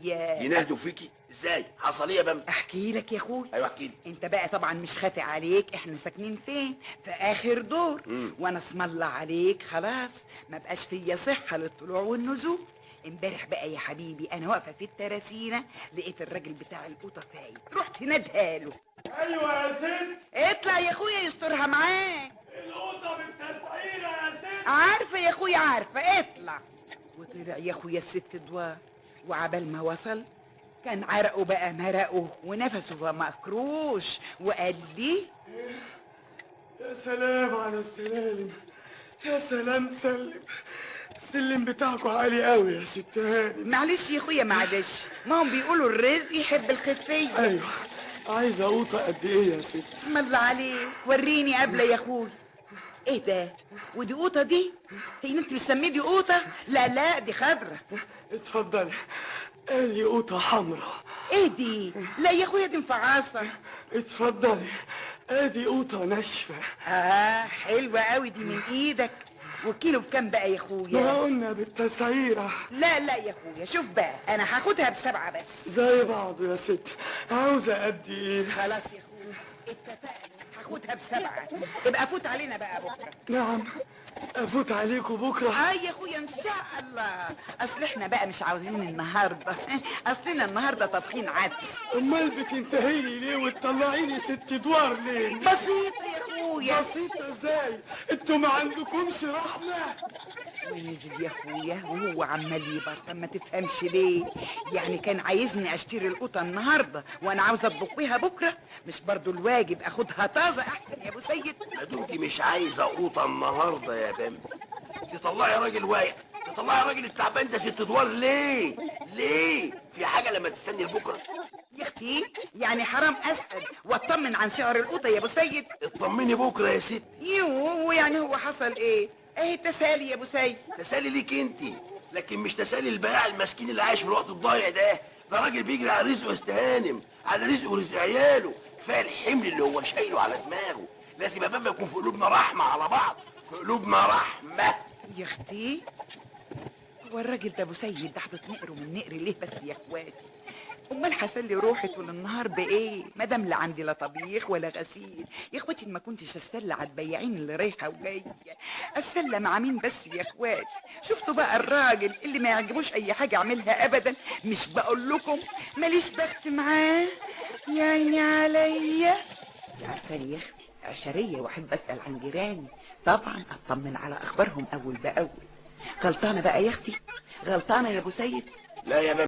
ينهدوا فيكي ازاي؟ حصل ايه يا بامبا؟ احكي لك يا اخوي. ايوه احكي لي. انت بقى طبعا مش خافي عليك، احنا ساكنين فين؟ في اخر دور. وانا اسم الله عليك خلاص ما بقاش فيا صحه للطلوع والنزول. امبارح بقى يا حبيبي انا واقفه في التراسينه، لقيت الراجل بتاع القوطه فايت، رحت نادها له. ايوه يا ست. اطلع يا اخويا يسترها معاك. القطه بالتسعيره يا ست. عارفه يا اخويا عارفه، اطلع. وطلع يا اخويا الست دوار، وعبال ما وصل كان عرقه بقى مرقه ونفسه بقى مكروش، وقال لي يا سلام على السلالم، يا سلام سلم. السلم بتاعكوا عالي قوي يا ست هانم. معلش يا اخويا معلش، ما هم بيقولوا الرزق يحب الخفيه. ايوه، عايزه قوطه قد ايه يا ست؟ بسم الله عليك، وريني قبله يا اخويا. ايه ده؟ ودي قوطه دي؟ هي انت بتسميه دي قوطه؟ لا لا دي خضره. اتفضلي، ادي قوطه حمراء. ايه دي؟ لا يا اخويا دي مفعصه. اتفضلي، ادي قوطه ناشفه. حلوه قوي دي من ايدك. والكيلو بكام بقى يا ما اخويا؟ قلنا بالتسعيره. لا لا يا اخويا، شوف بقى انا هاخدها ب7 بس. زي بعض يا ست. عاوزه قد ايه؟ خلاص يا اخويا اتفقنا، هاخدها ب7. يبقى فوت علينا بقى بكره. نعم، افوت عليكم بكره. يا اخويا ان شاء الله. اصل احنا بقى مش عاوزين النهارده اصلنا النهارده طابخين عدس. امال بتنتهيلي ليه وتطلعيني ست ادوار ليه؟ بسيطه يا اخويا. بسيطة ازاي؟ انتوا ما عندكمش رحمة؟ ونزل يا اخويا وهو عمال يبرطم، ما تفهمش ليه. يعني كان عايزني اشتري القوطه النهارده وانا عاوزه اطبخيها بكره، مش برضو الواجب اخدها طازه احسن يا ابو سيد؟ ما دمتي مش عايزه قوطه النهارده يا بامبا، تطلعي راجل واقع، تطلعي راجل التعبان ده ست ادوار ليه؟ ليه؟ في حاجه لما تستني لبكره؟ يا اختي يعني حرام اسال واطمن عن سعر القوطه يا ابو سيد؟ اطمني بكره يا ست. يعني هو حصل ايه؟ ايه تسالي يا ابو سيد؟ تسالي ليك انت، لكن مش تسالي البائع المسكين اللي عايش في الوقت الضايع ده. ده راجل بيجري على رزقه يستهانم، على رزقه ورزق عياله. كفايه الحمل اللي هو شايله على دماغه. لازم يا بابا يكون في قلوبنا رحمه على بعض، في قلوبنا رحمه. يا اختي هو الراجل ده ابو سيد ده هتتنقره من نقر ليه بس يا اخواتي؟ امال هسلي روحي طول النهار بايه ما دام لا عندي لا طبيخ ولا غسيل؟ يا اخواتي ما كنتش استلى على البياعين اللي رايحه وجايه، استلى مع مين بس يا اخواتي؟ شفتوا بقى الراجل اللي ما يعجبوش اي حاجه اعملها ابدا؟ مش بقول لكم ماليش بخت معاه يعني عليا؟ عارفاني يا اختي عشريه واحب اسال عن جيراني، طبعا اطمن على اخبارهم اول باول. غلطانه بقى يا اختي، غلطانه يا ابو سيد. لا يا بابا